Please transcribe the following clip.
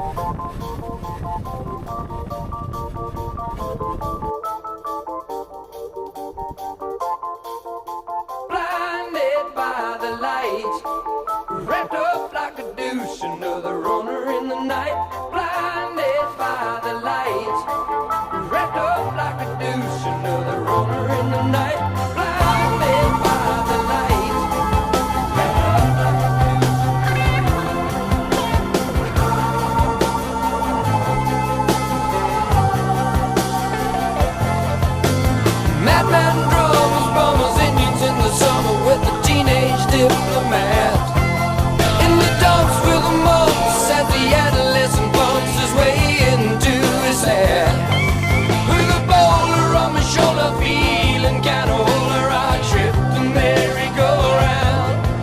Blinded by the light, wrapped up like a douche, another runner in the night.